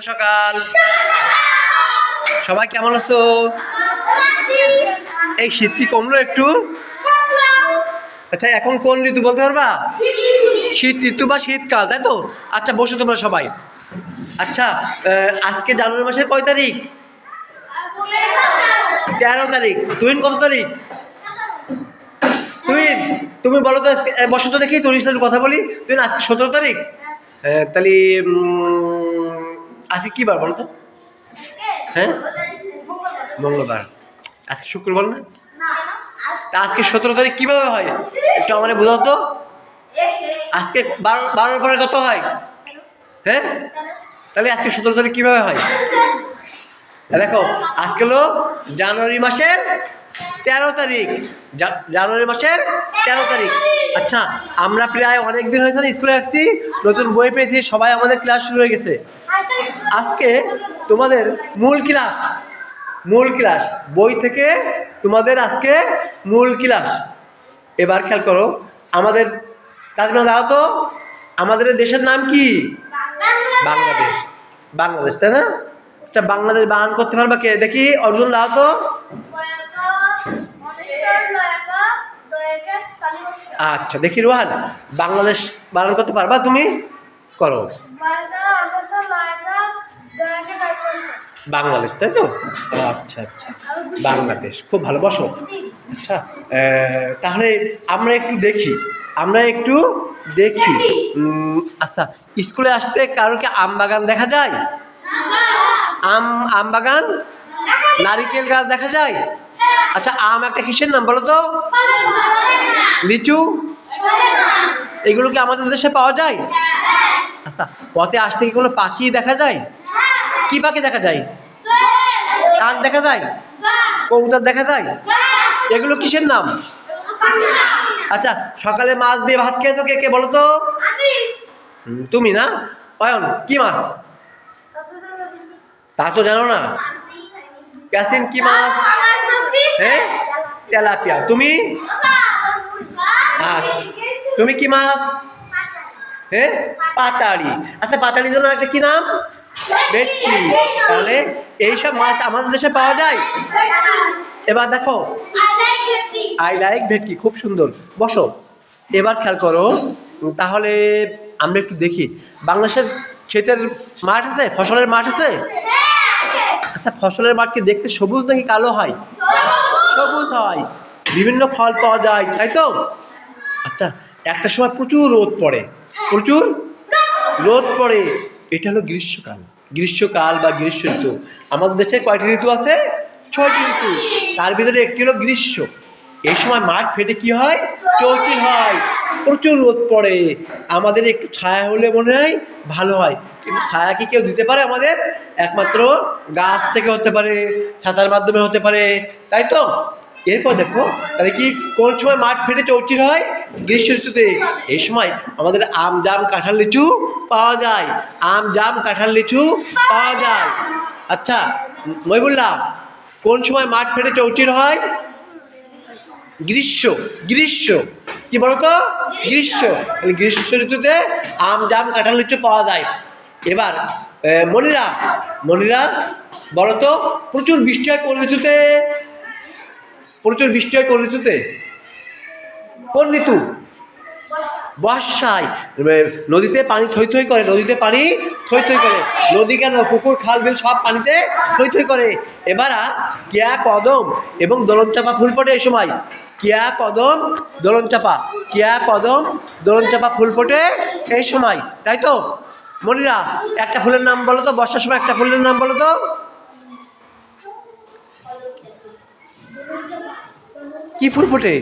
সকাল সবাই কেমন আছো? এই শীত কি কমলো একটু? আচ্ছা, এখন কোন ঋতু বলতে পারবা? শীত ঋতু বা শীতকাল, তাই তো? আচ্ছা, বসো তোমরা সবাই। আচ্ছা, আজকে জানুয়ারি মাসের কয় তারিখ? 13 তারিখ। তুহিন কত তারিখ? তুহিন, তুমি বলো তো। বসো তো দেখি, তোর সাথে কথা বলি। তুহিন, আজকে 17 তারিখ। তাহলে আজকে কি বার বলো তো? হ্যাঁ, মঙ্গলবার। আজকে শুক্রবার না? তা আজকে 17 তারিখ কিভাবে হয় একটু আমাকে বোঝাও তো। আজকে 12 পরে কত হয়? হ্যাঁ, তাহলে আজকে 17 তারিখ কিভাবে হয়? দেখো, আজকে হলো জানুয়ারি মাসের 13 তারিখ। জানুয়ারি মাসের 13 তারিখ। আচ্ছা, আমরা প্রায় অনেক দিন হয়েছে স্কুলে আসছি, নতুন বই পেয়েছি, সবাই আমাদের ক্লাস শুরু হয়ে গেছে। আজকে তোমাদের মূল ক্লাস বই থেকে তোমাদের আজকে মূল ক্লাস। এবার খেয়াল করো, আমাদের তাজমা দাও তো, আমাদের দেশের নাম কি? বাংলাদেশ। বাংলাদেশ, তাই না? আচ্ছা, বাংলাদেশ বানান করতে পারবা কে? দেখি, অর্জুন দাও তো। আচ্ছা, দেখি রোহান, বাংলাদেশ বানান করতে পারবা তুমি? করো। বাংলাদেশ, তাই তো? আচ্ছা আচ্ছা, বাংলাদেশ, খুব ভালো। বসো। আচ্ছা, তাহলে আমরা একটু দেখি। আচ্ছা, স্কুলে আসতে কারো কি আম বাগান দেখা যায়? আম বাগান, নারিকেল গাছ দেখা যায়? আচ্ছা, আম একটা কিসের নাম বলো তো? লিচু, এগুলো কি আমাদের দেশে পাওয়া যায়? আচ্ছা, পথে আসতে কি কোনো পাখি দেখা যায়? কি পাখি দেখা যায়? কাক দেখা যায়? কবুতর দেখা যায়? এগুলো কিসের নাম? আচ্ছা, সকালে মাছ দিয়ে ভাত খেয়েছো কে কে বলো তো? তুমি না? অয়ন, কি মাছ? তা তো জানো না। ক্যাসিন, কি মাছ? হ্যাঁ, তেলাপিয়া। তুমি? তুমি কি মাছ? হ্যাঁ, পাতাড়ি। আচ্ছা, পাতাড়ি জন্য একটা কি নাম? ভেটকি। তাহলে এইসব মাছ আমাদের দেশে পাওয়া যায়। এবার দেখো, আই লাইক ভেটকি, খুব সুন্দর। বসো। এবার খেয়াল করো, তাহলে আমরা একটু দেখি, বাংলাদেশের ক্ষেতের মাঠ আছে, ফসলের মাঠ আছে? আচ্ছা, ফসলের মাঠ কি দেখতে সবুজ নাকি কালো হয়? সবুজ হয়। বিভিন্ন ফল পাওয়া যায়, তাই তো? আচ্ছা, একটা সময় প্রচুর রোদ পড়ে। এটা হলো গ্রীষ্মকাল বা গ্রীষ্ম ঋতু। আমাদের দেশে কয়টি ঋতু আছে? 6টি ঋতু। তার ভিতরে একটি হলো গ্রীষ্ম। এই সময় মাঠ ফেটে কি হয়? চৌচির হয়। প্রচুর রোদ পড়ে। আমাদের একটু ছায়া হলে মনে হয় ভালো হয়, কিন্তু ছায়া কি কেউ দিতে পারে আমাদের? একমাত্র গাছ থেকে হতে পারে, ছাতার মাধ্যমে হতে পারে, তাই তো? এরপর দেখো, তাহলে কি কোন সময় মাঠ ফেটে চৌচির হয়? গ্রীষ্ম ঋতুতে। এই সময় আমাদের আম জাম কাঁঠাল লিচু পাওয়া যায়। আচ্ছা, মহিবুল্লাহ, কোন সময় মাঠ ফেটে চৌচির হয়? গ্রীষ্ম। কি বলতো? গ্রীষ্ম ঋতুতে আম জাম কাঁঠাল লিচু পাওয়া যায়। এবার মনিরা বলতো, প্রচুর বৃষ্টি হয় কোন ঋতুতে? কোন ঋতু? বর্ষায়। নদীতে পানি থই থই করে। নদী কেন, পুকুর খাল বিল সব পানিতে থই থই করে। এবার কেয়া কদম এবং দোলন চাপা ফুল ফোটে এই সময়। কেয়া কদম দোলন চাপা ফুল ফোটে এই সময়, তাই তো? মনিরা, একটা ফুলের নাম বলো তো, বর্ষার সময় একটা ফুলের নাম বলো তো। কি ফুল ফোটে?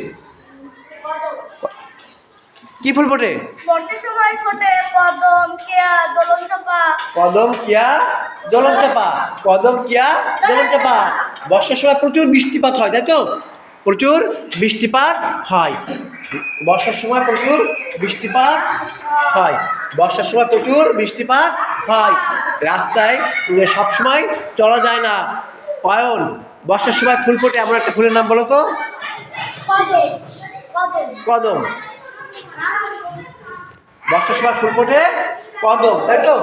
বর্ষার সময় ফোটে কদম, কেয়া, দোলন চাপা। বর্ষার সময় প্রচুর বৃষ্টিপাত হয়, তাই তো? বর্ষার সময় প্রচুর বৃষ্টিপাত হয়। রাস্তায় সবসময় চলা যায় না। অয়ন, বর্ষার সময় ফুল ফোটে এমন একটা ফুলের নাম বলো তো। কদম। বর্ষার সময় ফুল ফোটে কদম, তাই তো?